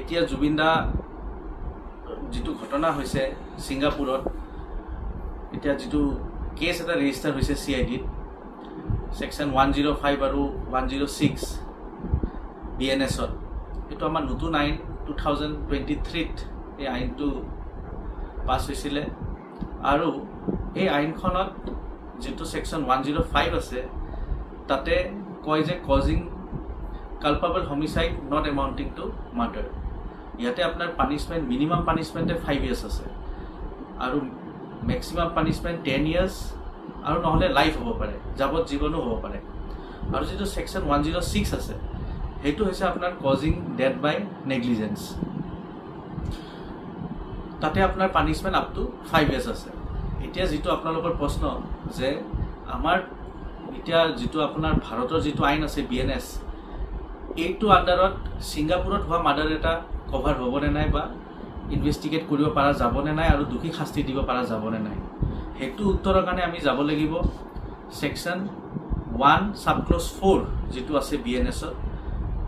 এতিয়া জুবিন দা যেটো ঘটনা হৈছে সিঙ্গাপুৰত এতিয়া যেটো কেস এটা ৰেজিষ্টাৰ হৈছে CID সেকশন 105 আৰু 106 BNS ত এটো আমাৰ নতুন আইন 2023 ত এই আইনটো পাস হৈছিল আৰু এই আইনখনত যেটো সেকশন 105 আছে তাতে কয় যে causing culpable homicide not amounting to murder ইয়াতে আপনার পানিশমেন্ট মিনিমাম পানিশমেন্টে 5 years আছে আৰু ম্যাক্সিমাম পানিশমেন্ট 10 years আৰু নহলে লাইফ হ'ব পাৰে যাবজ্জীৱনো হ'ব পাৰে আৰু যেটো সেকশন 106 আছে হেতু হৈছে আপনার কজিং ডেথ বাই নেগলিজেন্স তাতে আপনার পানিশমেন্ট আপ টু 5 years আছে এতিয়া যেটো আপোনালোকৰ প্ৰশ্ন যে আমাৰ এতিয়া যেটো আপোনাৰ ভাৰতৰ যেটো আইন আছে BNS এইটো আন্ডাৰত সিঙ্গাপুৰত হোৱা মাৰ্ডাৰ এটা কভাৰ হ'বনে নাই বা ইনভেষ্টিগেট কৰিব পাৰা যাবনে নাই আৰু দুখী শাস্তি দিব পাৰা যাবনে নাই হেতু উত্তৰৰ কাৰণে আমি যাব লাগিব সেকশন 1 সাব ক্লজ 4 যেটো আছে BNS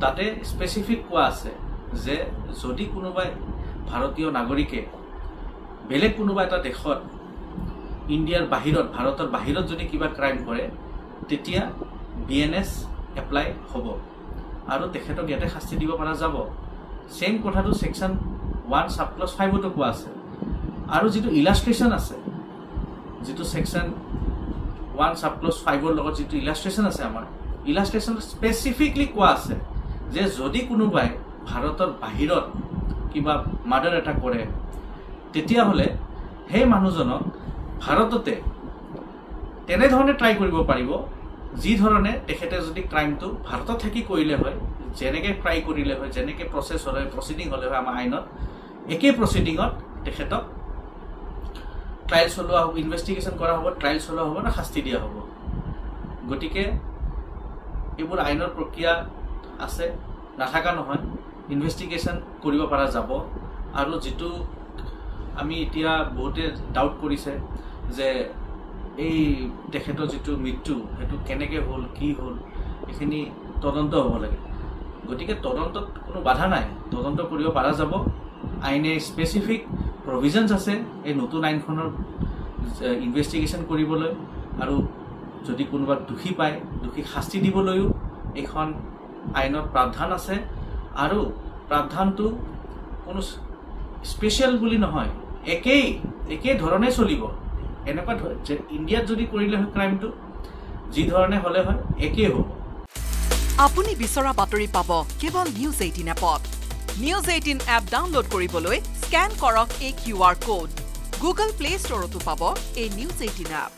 তাতে স্পেসিফিক কোৱা আছে যে যদি কোনোবাই ভাৰতীয় নাগৰিকে বেলেগ কোনোবা এটা দেশত ইণ্ডিয়াৰ বাহিৰত ভাৰতৰ বাহিৰত যদি কিবা ক্ৰাইম কৰে তেতিয়া BNS এপ্লাই হ'ব আৰু তেখেতক ইয়াতে শাস্তি দিব পৰা যাব সেম কথাটো সেকশন 1 সাব ক্লজ 5 তো কোৱা আছে আৰু যেটো ইলাস্ট্ৰেশন আছে যেটো সেকশন 1 সাব ক্লজ 5 ৰ লগত যেটো ইলাস্ট্ৰেশন আছে আমাৰ ইলাস্ট্ৰেশন স্পেসিফিকলি কোৱা আছে যে যদি কোনোবাই ভাৰতৰ বাহিৰত কিবা মাৰ্ডাৰ এটা কৰে তেতিয়া হলে হে মানুহজনক ভাৰততে তেনে ধৰণে ট্ৰাই কৰিব পাৰিব যি ধৰণে তেখেতে যদি ক্ৰাইমটো ভাৰতত থাকি কৰিলে হয় যেনেকে ট্ৰাই কৰিলে হয় যেনেকে প্ৰসেস হলে প্ৰসিডিং হলে হয় আমাৰ আইনত একে প্ৰসিডিংত তেখেতক ট্ৰায়াল চলোৱা হ'ব ইনভেষ্টিগেশন কৰা হ'ব ট্ৰায়াল চলোৱা হ'ব না শাস্তি দিয়া হ'ব গতিকে এইবোৰ আইনৰ প্ৰক্ৰিয়া আছে নাথাকা নহয় ইনভেষ্টিগেশন কৰিব পৰা যাব আৰু যেটো আমি এতিয়া বহুতে ডাউট কৰিছে যে এই তেখেতৰ যেটো মৃত্যু হেতু কেনেকে হল কি হল এখিনি তদন্ত হ'ব লাগে গতিকে তদন্তত কোনো বাধা নাই তদন্ত কৰিব পৰা যাব আইনে স্পেসিফিক প্ৰভিজনস আছে এই নতুন আইনখনৰ ইনভেষ্টিগেশন কৰিবলৈ আৰু যদি কোনোবা দুখী পায় দুখী শাস্তি দিবলৈও এখন আইনত প্ৰাৱধান আছে আৰু প্ৰাৱধানটো কোনো স্পেশাল বুলি নহয় একে ধৰণে চলিব এনেকুৱা যে ইণ্ডিয়াত যদি কৰিলে হয় ক্ৰাইমটো যি ধৰণে হলে হয় একে হ'ব আপুনি বিচৰা বাতৰি পাব কেৱল নিউজ 18 এপত নিউজ 18 এপ ডাউনলোড কৰিবলৈ স্ক্যান কৰক এই QR কোড গুগল প্লে ষ্টৰতো পাব এই নিউজ 18 এপ